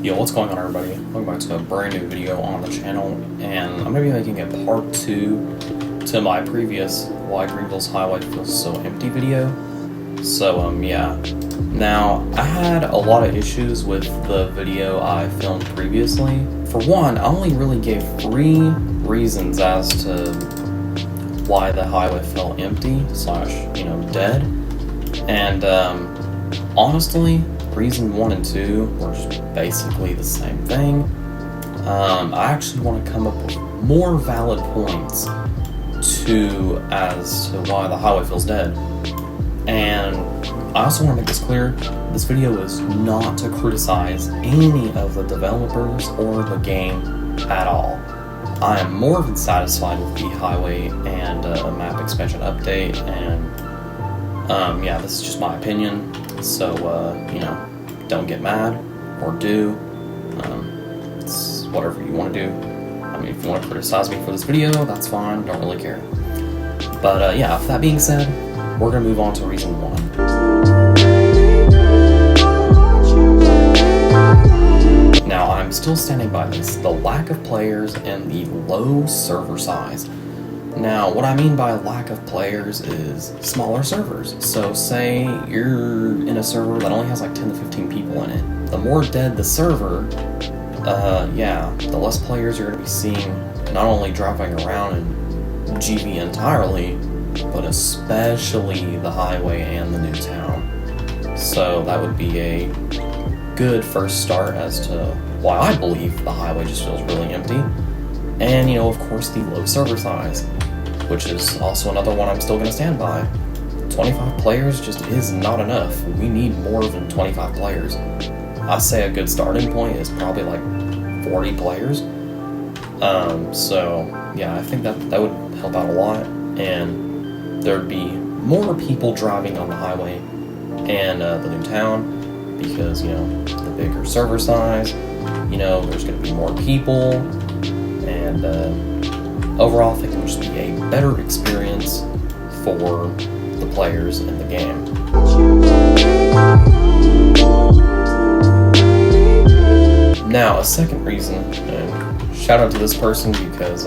Yo, what's going on, everybody? Welcome back to a brand new video on the channel, and I'm going to be making a part 2 to my previous Why Greenville's Highway Feels So Empty video. So, yeah. Now, I had a lot of issues with the video I filmed previously. For one, I only really gave 3 reasons as to why the highway felt empty / dead. And, honestly, reason 1 and 2 were just basically the same thing. I actually want to come up with more valid points as to why the highway feels dead. And I also want to make this clear, this video is not to criticize any of the developers or the game at all. I am more than satisfied with the highway and map expansion update, and yeah, this is just my opinion. So, don't get mad, or do. It's whatever you want to do. I mean, if you want to criticize me for this video, that's fine, don't really care. But, yeah, with that being said, we're going to move on to reason 1. Now, I'm still standing by this, the lack of players and the low server size. Now, what I mean by lack of players is smaller servers. So say you're in a server that only has like 10 to 15 people in it. The more dead the server, yeah, the less players you're going to be seeing not only driving around in GV entirely, but especially the highway and the new town. So that would be a good first start as to why I believe the highway just feels really empty. And, of course, the low server size, which is also another one I'm still going to stand by. 25 players just is not enough. We need more than 25 players. I'd say a good starting point is probably like 40 players. So, yeah, I think that would help out a lot, and there'd be more people driving on the highway and the new town because, the bigger server size, there's going to be more people, and overall I think it would just be a better experience for the players in the game. Now, a second reason, and shout out to this person because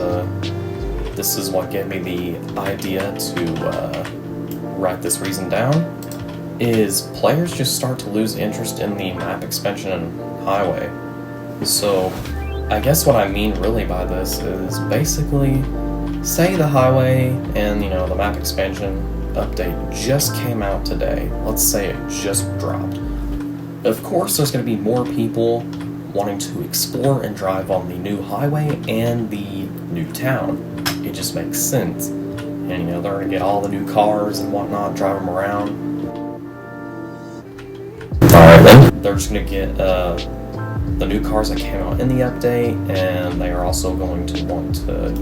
this is what gave me the idea to write this reason down, is players just start to lose interest in the map expansion and highway. So, I guess what I mean really by this is basically, say the highway and, the map expansion update just came out today. Let's say it just dropped. Of course, there's going to be more people wanting to explore and drive on the new highway and the new town. It just makes sense. And, they're going to get all the new cars and whatnot, drive them around. Alright then. They're just going to get, the new cars that came out in the update, and they are also going to want to,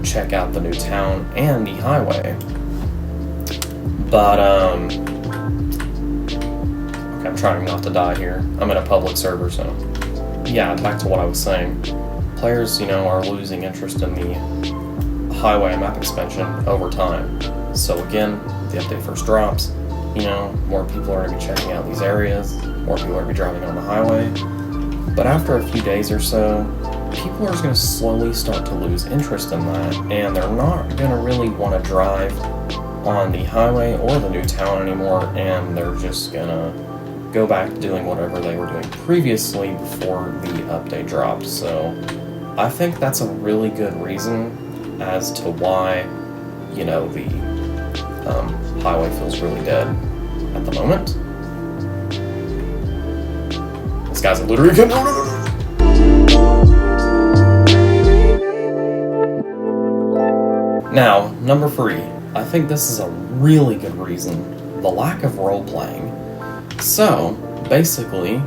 check out the new town and the highway. But, okay, I'm trying not to die here. I'm in a public server, so, yeah, back to what I was saying. Players, are losing interest in the highway and map expansion over time. So again, the update first drops, more people are going to be checking out these areas, more people are going to be driving on the highway. But after a few days or so, people are just going to slowly start to lose interest in that, and they're not going to really want to drive on the highway or the new town anymore, and they're just going to go back to doing whatever they were doing previously before the update dropped. So I think that's a really good reason as to why, the highway feels really dead at the moment. This guy's a literary kid. Now, number 3. I think this is a really good reason. The lack of role-playing. So, basically,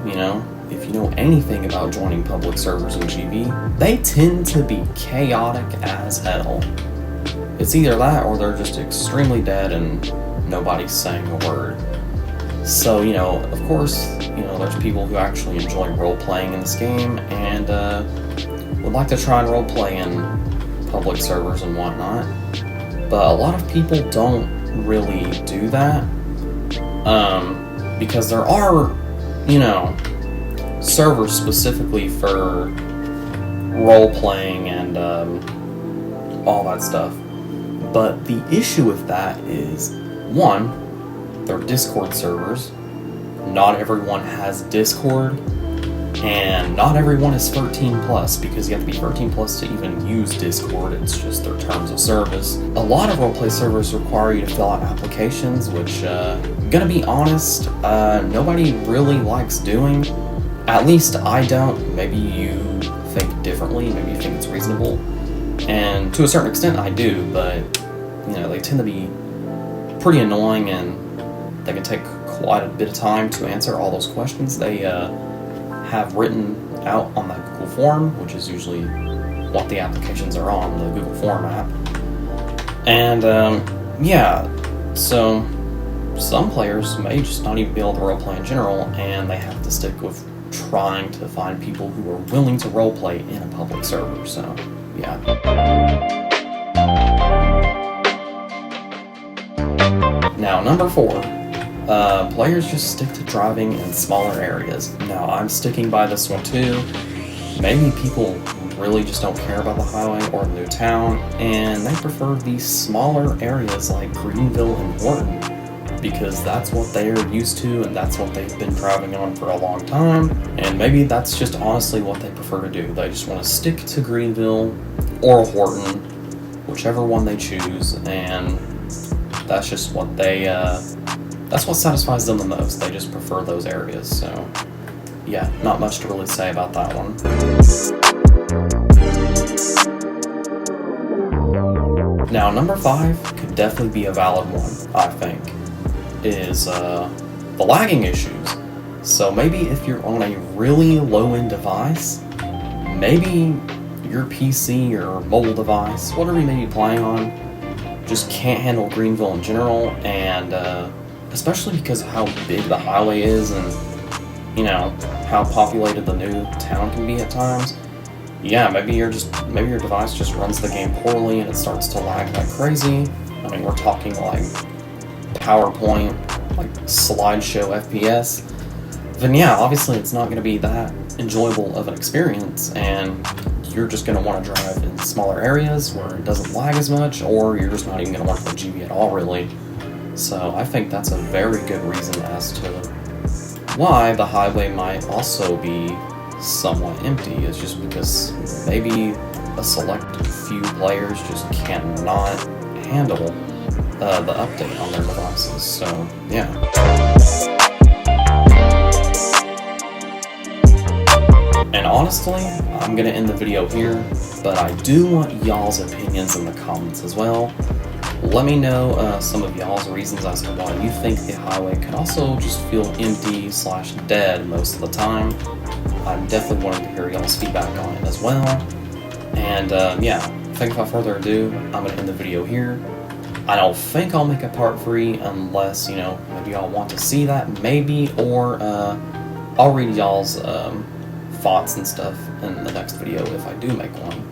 if you know anything about joining public servers in GB, they tend to be chaotic as hell. It's either that or they're just extremely dead and nobody's saying a word. So, of course, there's people who actually enjoy role-playing in this game and would like to try and role-play in public servers and whatnot. But a lot of people don't really do that because there are, servers specifically for role-playing and all that stuff. But the issue with that is, one, they're Discord servers. Not everyone has Discord, and not everyone is 13 plus, because you have to be 13 plus to even use Discord. It's just their terms of service. A lot of roleplay servers require you to fill out applications, which, gonna be honest, nobody really likes doing. At least I don't. Maybe you think differently, maybe you think it's reasonable. And to a certain extent I do, but, you know, they tend to be pretty annoying, and they can take quite a bit of time to answer all those questions they have written out on that Google form, which is usually what the applications are on, the Google form app. And yeah, so some players may just not even be able to roleplay in general, and they have to stick with trying to find people who are willing to roleplay in a public server, so yeah. Now, number 4. Players just stick to driving in smaller areas. Now, I'm sticking by this one too. Maybe people really just don't care about the highway or the new town, and they prefer these smaller areas like Greenville and Horton, because that's what they're used to and that's what they've been driving on for a long time. And maybe that's just honestly what they prefer to do. They just want to stick to Greenville or Horton, whichever one they choose, and that's just what they that's what satisfies them the most. They just prefer those areas. So yeah, not much to really say about that one. Now, number 5 could definitely be a valid one, I think, is the lagging issues. So maybe if you're on a really low-end device, maybe your PC or mobile device, whatever you may be playing on, just can't handle Greenville in general, and especially because of how big the highway is and, you know, how populated the new town can be at times. Yeah, maybe your device just runs the game poorly and it starts to lag like crazy. I mean, we're talking like PowerPoint, like slideshow FPS. Then yeah, obviously it's not going to be that enjoyable of an experience, and you're just going to want to drive in smaller areas where it doesn't lag as much, or you're just not even going to want to play GB at all, really. So I think that's a very good reason as to why the highway might also be somewhat empty, is just because maybe a select few players just cannot handle the update on their devices. So yeah. And honestly, I'm gonna end the video here, but I do want y'all's opinions in the comments as well. Let me know some of y'all's reasons as to why you think the highway could also just feel empty/dead most of the time. I'm definitely wanting to hear y'all's feedback on it as well. And yeah, I think without further ado, I'm gonna end the video here. I don't think I'll make a part 3 unless, you know, maybe y'all want to see that, maybe, or I'll read y'all's thoughts and stuff in the next video if I do make one.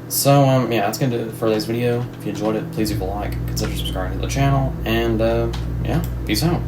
So yeah, that's gonna do it for today's video. If you enjoyed it, please leave a like, consider subscribing to the channel, and yeah, peace out.